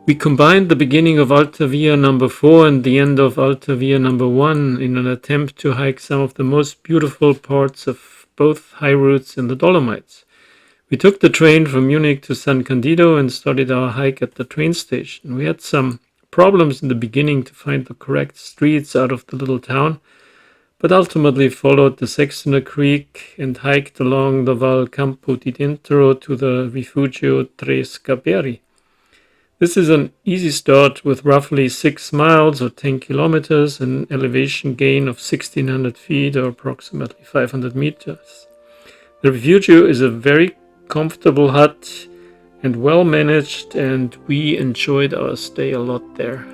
We combined the beginning of Alta Via number 4 and the end of Alta Via number 1 in an attempt to hike some of the most beautiful parts of both high routes in the Dolomites. We took the train from Munich to San Candido and started our hike at the train station. We had some problems in the beginning to find the correct streets out of the little town, but ultimately followed the Sextoner Creek and hiked along the Val Campo di Dentro to the Rifugio Tre Scarperi. This is an easy start with roughly 6 miles or 10 kilometers, an elevation gain of 1600 feet or approximately 500 meters. The Refugio is a very comfortable hut and well managed, and we enjoyed our stay a lot there.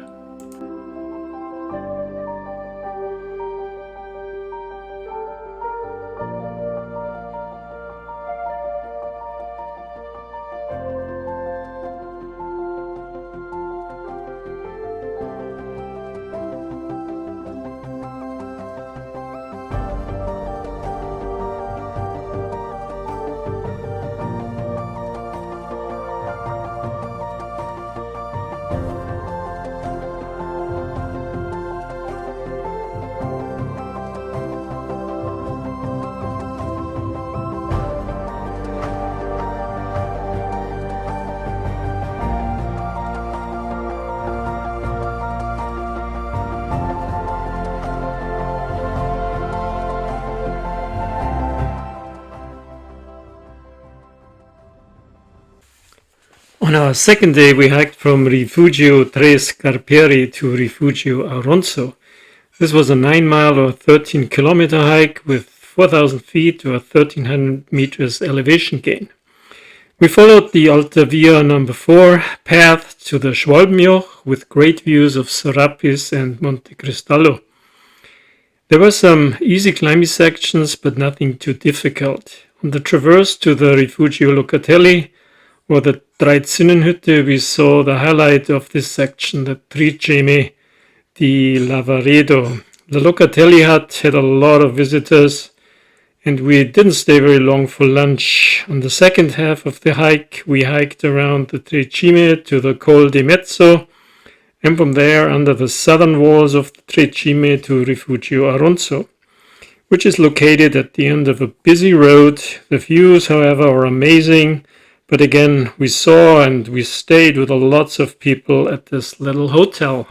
On our second day, we hiked from Rifugio Tre Scarperi to Rifugio Aronso. This was a 9-mile or 13-kilometer hike with 4,000 feet or 1,300 meters elevation gain. We followed the Alta Via number 4 path to the Schwalbenjoch with great views of Serapis and Monte Cristallo. There were some easy climbing sections, but nothing too difficult. On the traverse to the Rifugio Locatelli, or the Dreizinnenhütte, we saw the highlight of this section, the Triceme di Lavaredo. The Locatelli hut had a lot of visitors, and we didn't stay very long for lunch. On the second half of the hike, we hiked around the Triceme to the Col di Mezzo, and from there under the southern walls of the Triceme to Rifugio Aronso, which is located at the end of a busy road. The views, however, are amazing. But again, we saw and we stayed with lots of people at this little hotel.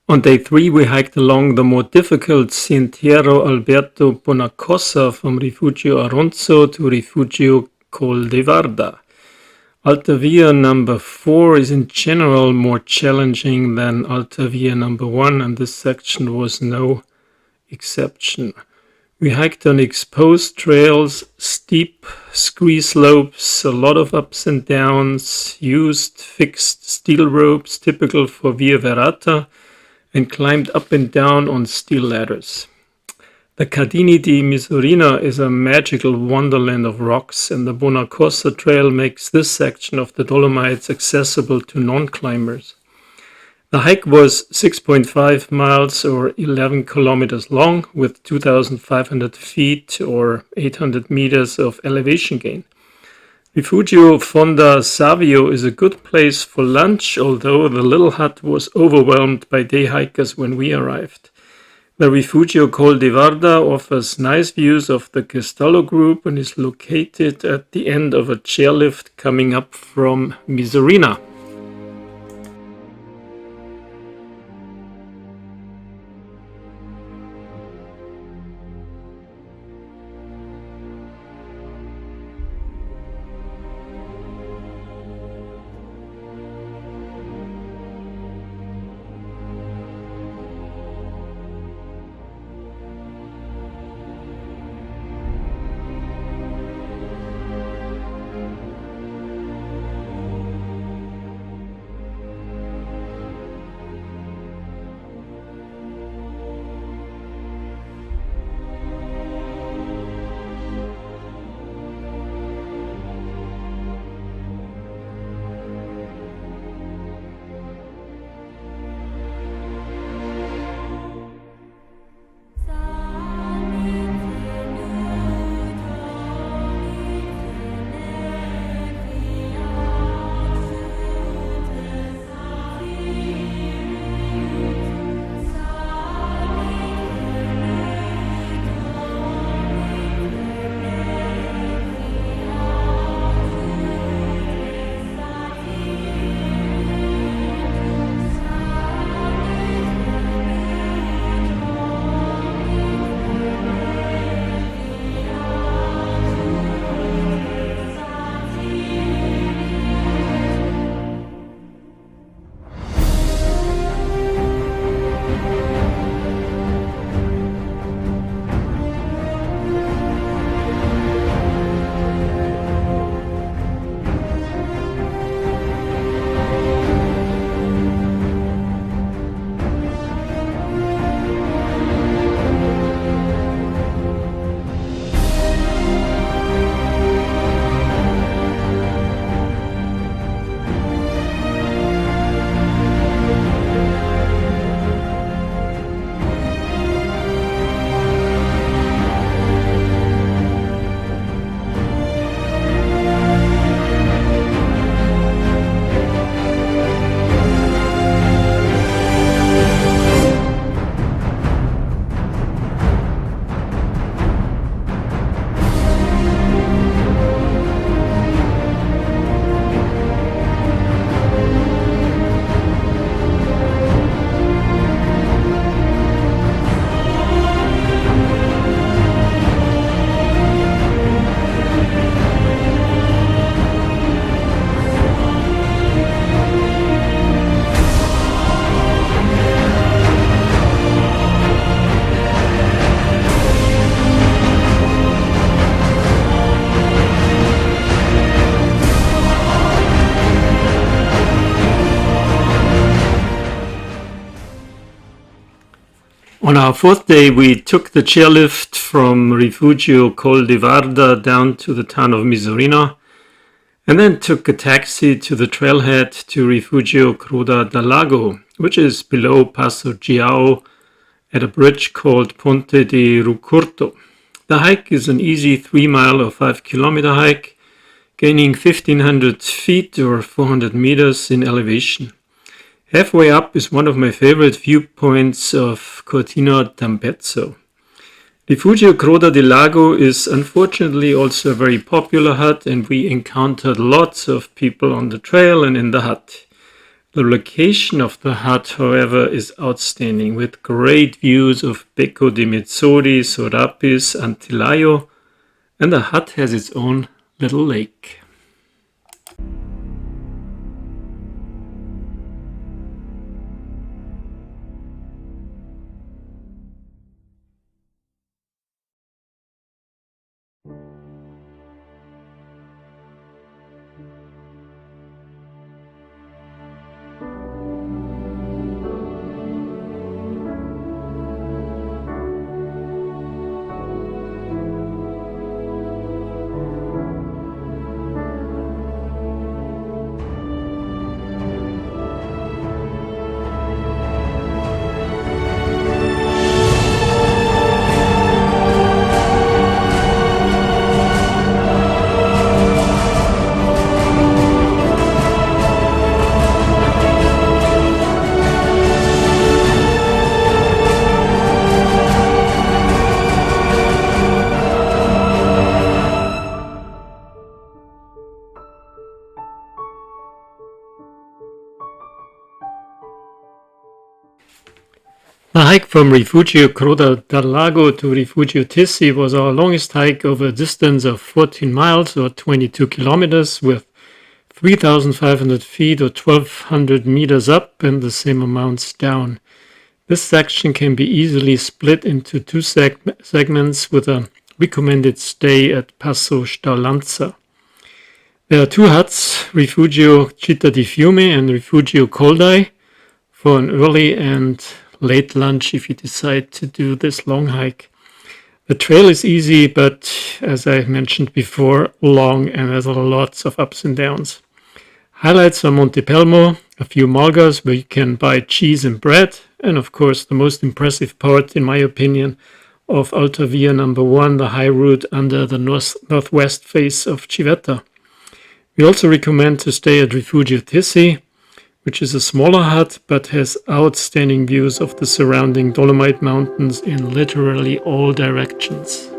On day 3, we hiked along the more difficult Sentiero Alberto Bonacossa from Rifugio Aronzo to Rifugio Col de Varda. Alta Via number 4 is in general more challenging than Alta Via number 1, and this section was no exception. We hiked on exposed trails, steep scree slopes, a lot of ups and downs, used fixed steel ropes typical for Via Ferrata, and climbed up and down on steel ladders. The Cardini di Misurina is a magical wonderland of rocks, and the Bonacossa Trail makes this section of the Dolomites accessible to non-climbers. The hike was 6.5 miles or 11 kilometers long, with 2,500 feet or 800 meters of elevation gain. Rifugio Fonda Savio is a good place for lunch, although the little hut was overwhelmed by day hikers when we arrived. The Rifugio Col de Varda offers nice views of the Castello group and is located at the end of a chairlift coming up from Misurina. On our 4th day, we took the chairlift from Rifugio Col de Varda down to the town of Misurina, and then took a taxi to the trailhead to Rifugio Croda da Lago, which is below Passo Giao at a bridge called Ponte di Rucurto. The hike is an easy 3-mile or 5-kilometer hike, gaining 1,500 feet or 400 meters in elevation. Halfway up is one of my favorite viewpoints of Cortina d'Ampezzo. Rifugio Croda del Lago is unfortunately also a very popular hut, and we encountered lots of people on the trail and in the hut. The location of the hut, however, is outstanding, with great views of Becco di Mezzodi, Sorapis, Antilaio, and the hut has its own little lake. The hike from Rifugio Croda dal Lago to Rifugio Tissi was our longest hike over a distance of 14 miles or 22 kilometers with 3,500 feet or 1,200 meters up and the same amounts down. This section can be easily split into two segments with a recommended stay at Passo Staulanza. There are two huts, Rifugio Città di Fiume and Rifugio Coldai, for an early and late lunch if you decide to do this long hike. The trail is easy, but as I mentioned before, long and has lots of ups and downs. Highlights are Monte Pelmo, a few malgas where you can buy cheese and bread, and of course the most impressive part, in my opinion, of Alta Via number 1, the high route under the northwest face of Civetta. We also recommend to stay at Rifugio Tissi, which is a smaller hut but has outstanding views of the surrounding Dolomite mountains in literally all directions.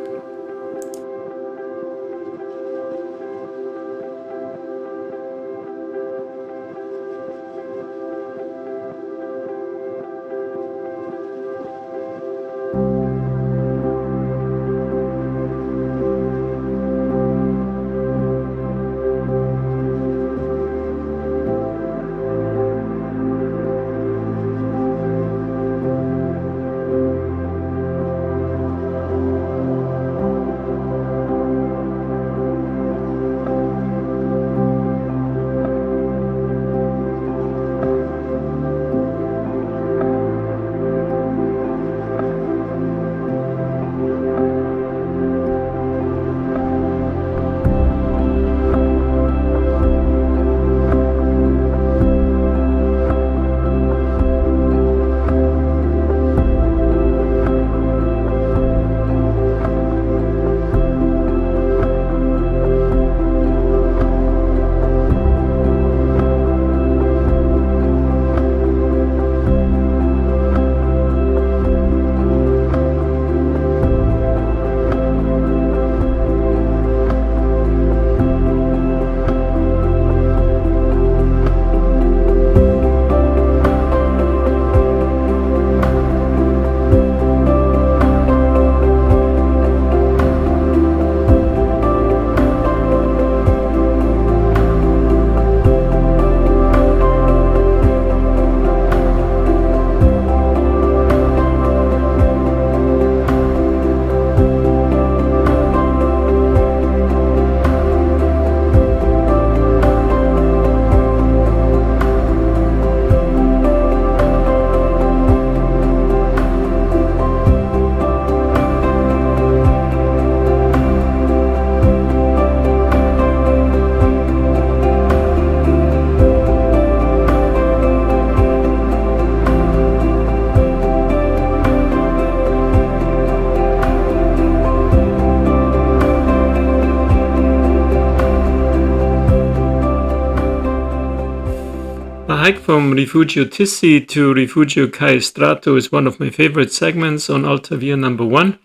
The hike from Rifugio Tissi to Rifugio Caestrato is one of my favorite segments on Alta Via number 1.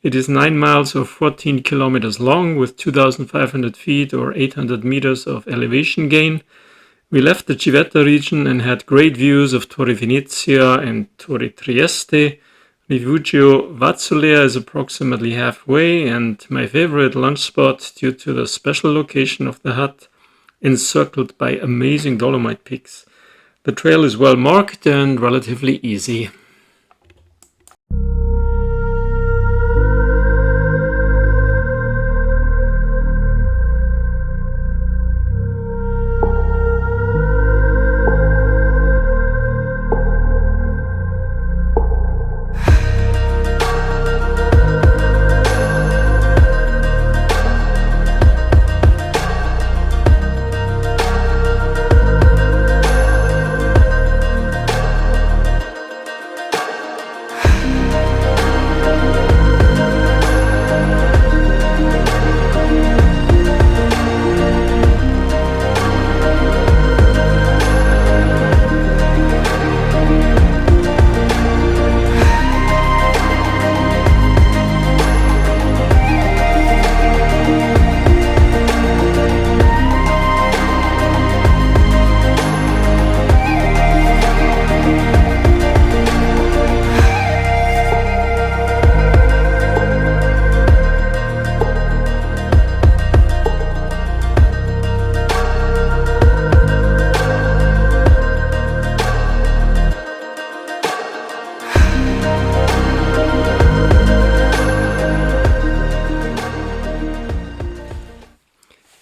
It is 9 miles or 14 kilometers long with 2,500 feet or 800 meters of elevation gain. We left the Civetta region and had great views of Torre Venezia and Torre Trieste. Rifugio Vazzolea is approximately halfway, and my favorite lunch spot due to the special location of the hut, encircled by amazing Dolomite peaks. The trail is well marked and relatively easy.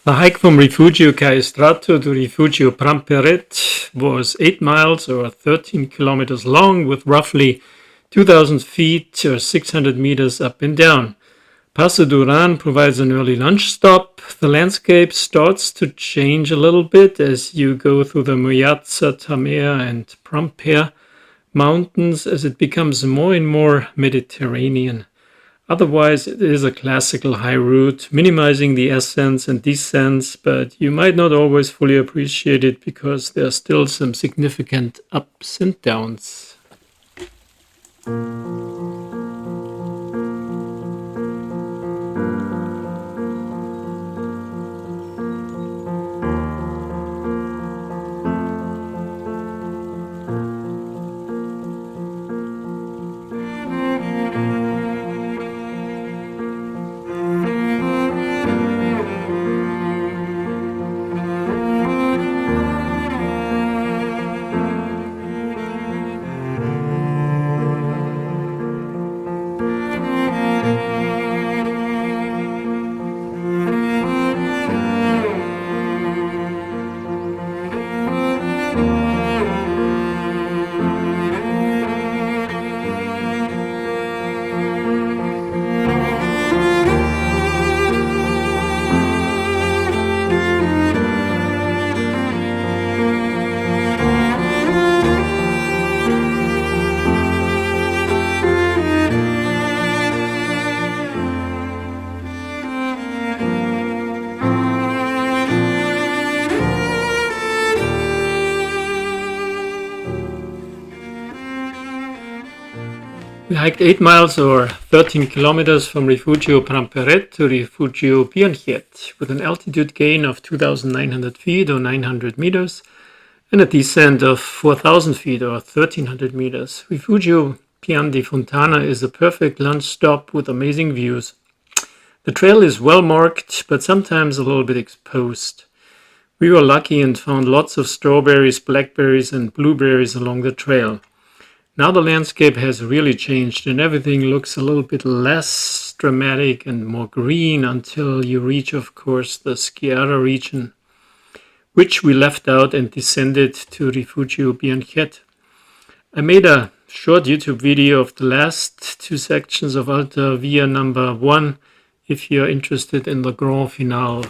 The hike from Rifugio Caestrato to Rifugio Pramperet was 8 miles or 13 kilometers long, with roughly 2,000 feet or 600 meters up and down. Passo Duran provides an early lunch stop. The landscape starts to change a little bit as you go through the Moyazza, Tamea and Pramper mountains as it becomes more and more Mediterranean. Otherwise, it is a classical high route, minimizing the ascents and descents, but you might not always fully appreciate it because there are still some significant ups and downs. We hiked 8 miles or 13 kilometers from Rifugio Pramperet to Rifugio Pianchet with an altitude gain of 2,900 feet or 900 meters and a descent of 4,000 feet or 1,300 meters. Rifugio Pian di Fontana is a perfect lunch stop with amazing views. The trail is well marked but sometimes a little bit exposed. We were lucky and found lots of strawberries, blackberries and blueberries along the trail. Now the landscape has really changed and everything looks a little bit less dramatic and more green until you reach, of course, the Sciarra region, which we left out and descended to Rifugio Bianchet. I made a short YouTube video of the last two sections of Alta Via number 1 if you're interested in the grand finale.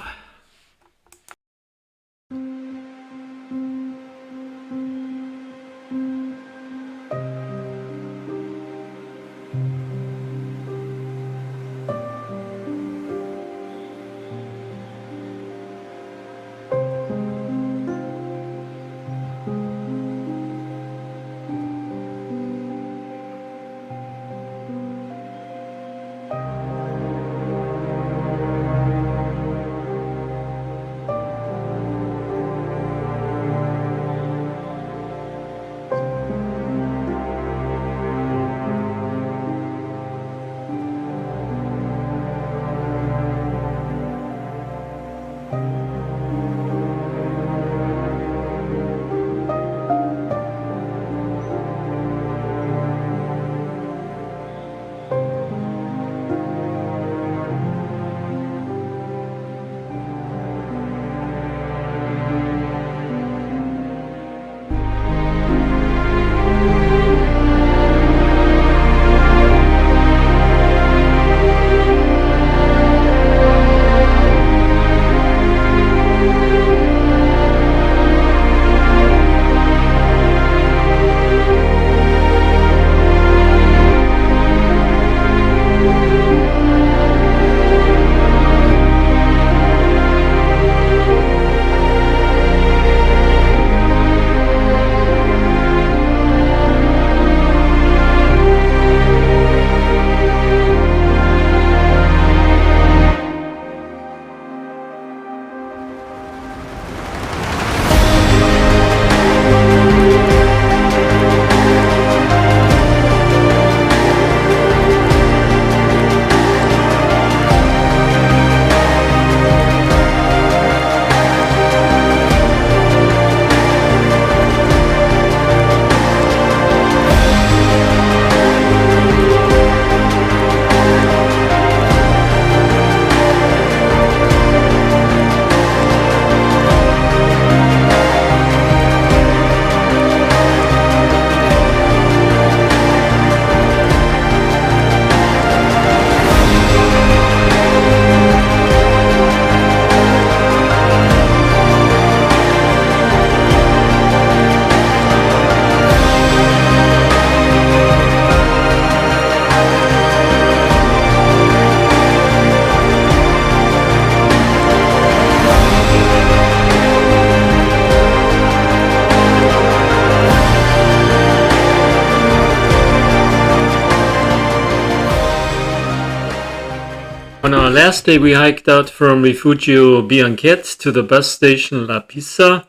On our last day, we hiked out from Rifugio Bianchette to the bus station La Pisa.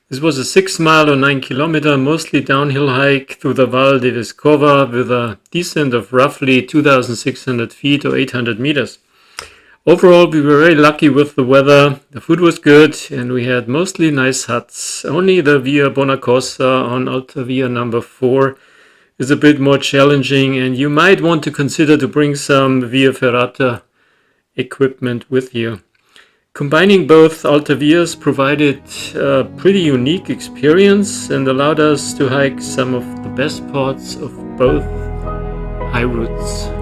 This was a 6 mile or 9 kilometer, mostly downhill hike through the Val di Vescova with a descent of roughly 2,600 feet or 800 meters. Overall, we were very lucky with the weather. The food was good and we had mostly nice huts. Only the Via Bonacossa on Alta Via number 4 is a bit more challenging, and you might want to consider to bring some Via Ferrata equipment with you. Combining both Alta Vias provided a pretty unique experience and allowed us to hike some of the best parts of both high routes.